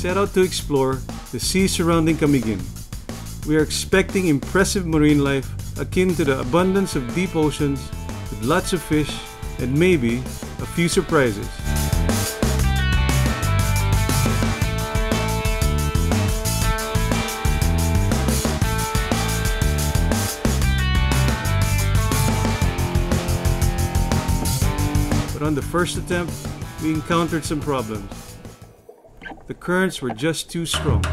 set out to explore the sea surrounding Camiguin. We are expecting impressive marine life akin to the abundance of deep oceans with lots of fish and maybe a few surprises. But on the first attempt, we encountered some problems. The currents were just too strong.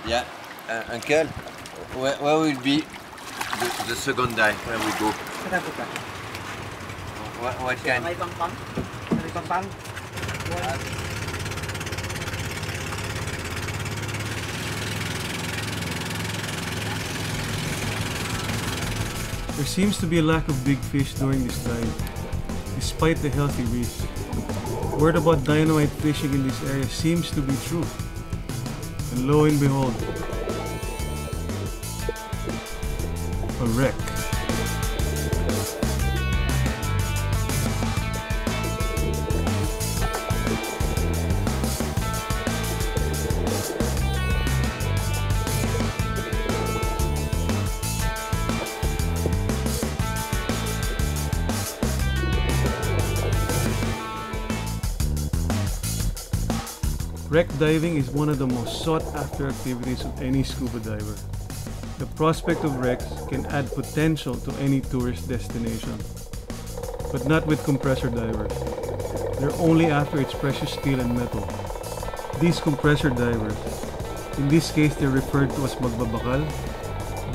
Yeah, Uncle, where will be the second dive? Where we go? What kind? There seems to be a lack of big fish during this dive, despite the healthy reefs. Word about dynamite fishing in this area seems to be true. And lo and behold, a wreck. Wreck diving is one of the most sought-after activities of any scuba diver. The prospect of wrecks can add potential to any tourist destination, but not with compressor divers. They're only after its precious steel and metal. These compressor divers, in this case they're referred to as magbabakal,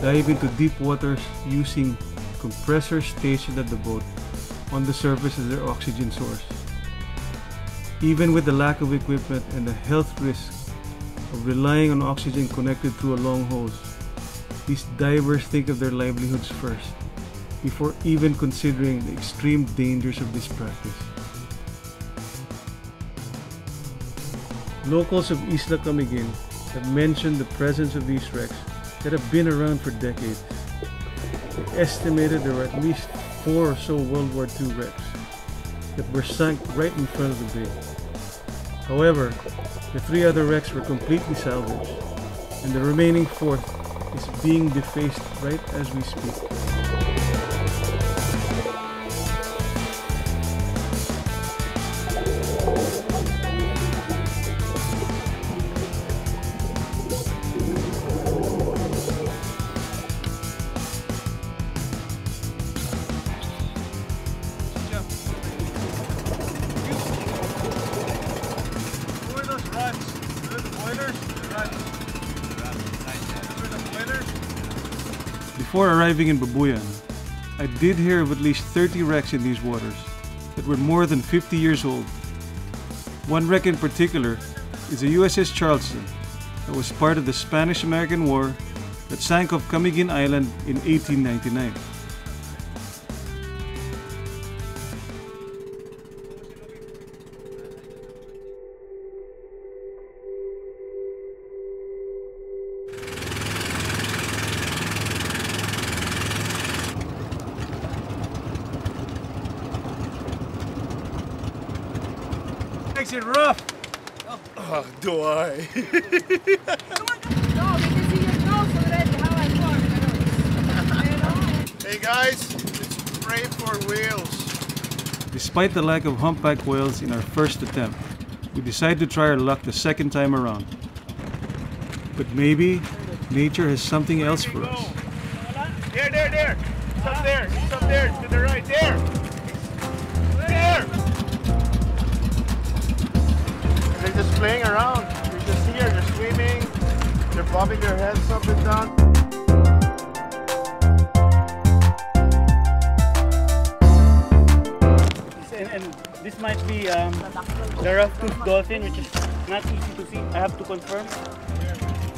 dive into deep waters using compressors stationed at the boat on the surface as their oxygen source. Even with the lack of equipment and the health risks of relying on oxygen connected through a long hose, these divers think of their livelihoods first, before even considering the extreme dangers of this practice. Locals of Isla Camiguin have mentioned the presence of these wrecks that have been around for decades. They estimated there were at least 4 or so World War II wrecks that were sunk right in front of the bay. However, the 3 other wrecks were completely salvaged, and the remaining 4th is being defaced right as we speak. Before arriving in Babuyan, I did hear of at least 30 wrecks in these waters that were more than 50 years old. One wreck in particular is the USS Charleston that was part of the Spanish-American War that sank off Camiguin Island in 1899. Makes it rough. Oh, do I? No, because he knows already how I work. Hey guys, let's pray for whales. Despite the lack of humpback whales in our first attempt, we decided to try our luck the second time around. But maybe nature has something else for us. There. It's up there. It's up there. To the right. There. There. They're just playing around. They're just here. They're swimming. They're bobbing their heads up and down. And This might be the rough-toothed dolphin, which is not easy to see. I have to confirm.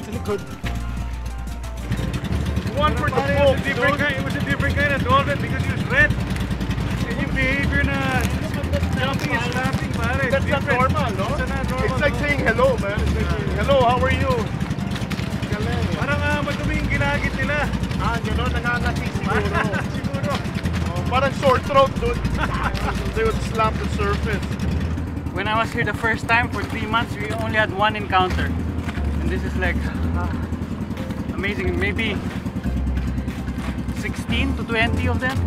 Really good. One for the It boat, was a different kind of dolphin because it was red. And yung behavior na jumping and slapping, pare. That's not normal, no? It's not normal. It's like saying hello, man. It's like saying, hello, how are you? Galing. Parang madumi yung ginagit nila. Gano'n, nangangati siguro. Siguro. Parang sore throat, dude. They would slap the surface. When I was here the first time for 3 months, we only had one encounter. And this is like amazing. Maybe 16 to 20 of them.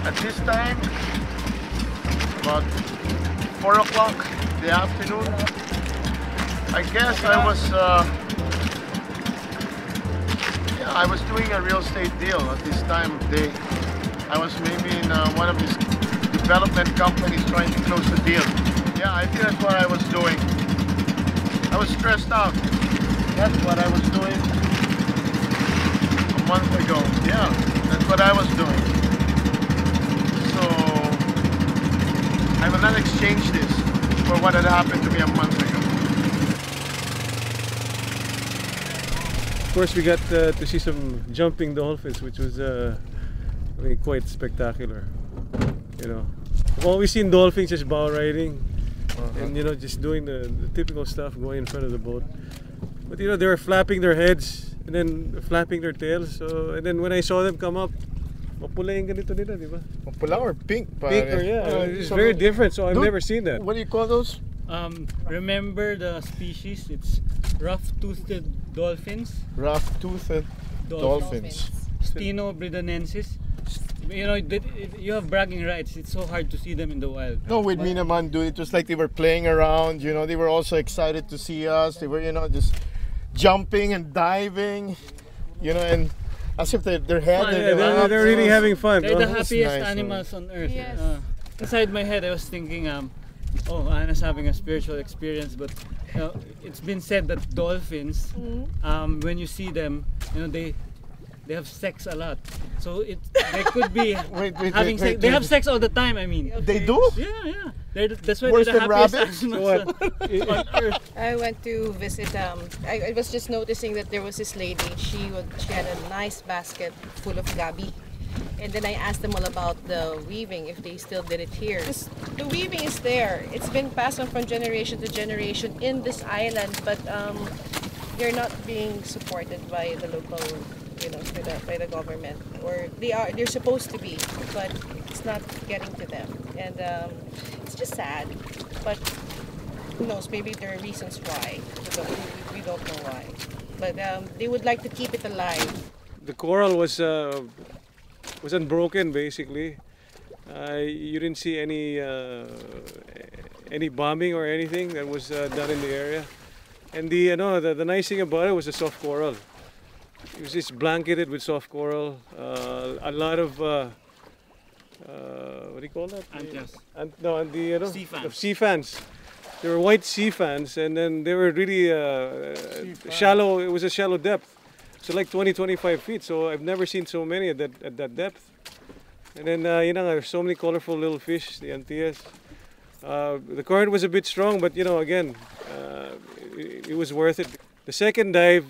At this time, about 4 o'clock in the afternoon, I guess I was doing a real estate deal at this time of day. I was maybe in one of these development companies trying to close a deal. Yeah, I think that's what I was doing. I was stressed out. That's what I was doing a month ago. Yeah, that's what I was doing. So I will not exchange this for what had happened to me a month ago. Of course, we got to see some jumping dolphins, which was I mean, quite spectacular. You know, I've always seen dolphins just bow riding, and you know, just doing the typical stuff, going in front of the boat. But you know, they were flapping their heads and then flapping their tails. So, and then when I saw them come up, mapula yung ganito nila, di ba? Mapula or pink? Pink, or yeah, it's very different. So I've never seen that. What do you call those? Remember the species? It's rough-toothed dolphins. Rough-toothed dolphins. Steno bridonensis. You know, you have bragging rights. It's so hard to see them in the wild. No, with me naman, dude. It was like they were playing around. You know, they were also excited to see us. They were, you know, just jumping and diving. You know, and as if their head. They're really having fun. They're the That's happiest nice, animals on earth. Yes. Inside my head, I was thinking, oh, Anna's having a spiritual experience, but it's been said that dolphins, when you see them, you know, they have sex a lot. So they could be having sex. They have sex all the time. I mean, They do? yeah. That's why Worse they're the than happiest rabbits? animals on earth. I went to visit. I was just noticing that there was this lady. She had a nice basket full of gabi, and then I asked them all about the weaving, if they still did it here. The weaving is there. It's been passed on from generation to generation in this island, but they're not being supported by the local, you know, by the government, or they're supposed to be, but it's not getting to them, and it's just sad. But who knows? Maybe there are reasons why. We don't know why, but they would like to keep it alive. The coral was unbroken basically. You didn't see any bombing or anything that was done in the area. And the nice thing about it was the soft coral. It was just blanketed with soft coral. A lot of what do you call that? Antias. Sea fans. Sea Sea fans. They were white sea fans, and then they were really shallow. It was a shallow depth, so like 20-25 feet. So I've never seen so many at that depth. And then there's so many colorful little fish, the Antias. The current was a bit strong, but you know, again, it was worth it. The second dive,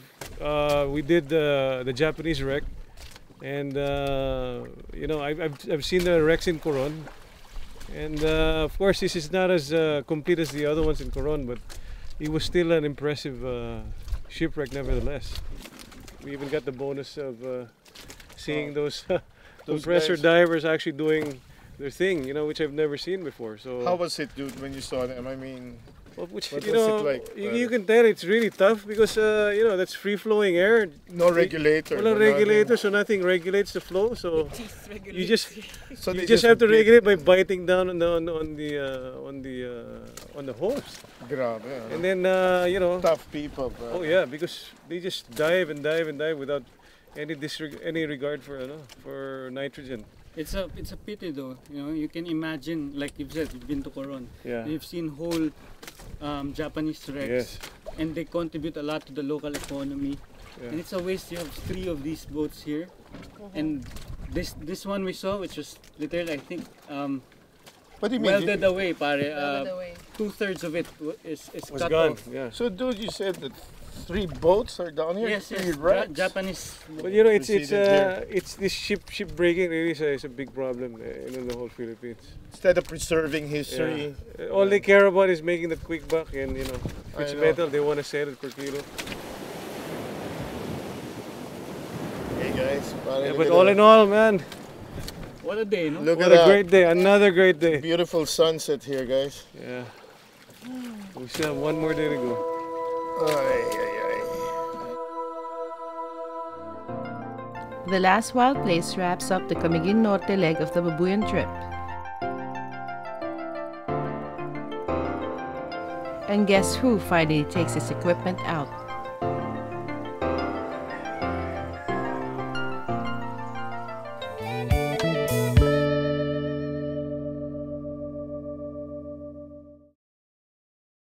we did the Japanese wreck, and I've seen the wrecks in Coron, and of course this is not as complete as the other ones in Coron, but it was still an impressive shipwreck nevertheless. We even got the bonus of seeing those compressor divers actually doing their thing, you know, which I've never seen before. So How was it, dude, when you saw them? I mean, what was it like? You can tell it's really tough because that's free-flowing air. No regulator. No regulator, so nothing regulates the flow. So you just So you just have to regulate by biting down on the hose. Grabe, yeah. And then Tough people, bro. oh yeah, because they just dive and dive and dive without any regard for nitrogen. It's a pity though. You know, you can imagine, like you've said, you've been to Coron. Yeah. You've seen whole Japanese wrecks. Yes. and they contribute a lot to the local economy. And it's a waste. You have 3 of these boats here, and this one we saw, which was literally, I think, What do you mean? welded away, pare. Welded away. 2/3 of it is Was cut gone. off. Yeah. So, dude, you said that 3 boats are down here? Yes, 3 yes. wrecks? Japanese. But you know, it's Proceeded this ship breaking really is a big problem in the whole Philippines. Instead of preserving history. Yeah. All they care about is making the quick buck, and you know, if it's I know. metal, they want to sell it per kilo. Hey guys, Yeah, but all in all, man, What a day, no? look what at a that great day! Another great day. beautiful sunset here, guys. Yeah. We still have one more day to go. Ay, ay, ay. The last wild place wraps up the Camiguin Norte leg of the Babuyan trip. And guess who finally takes his equipment out?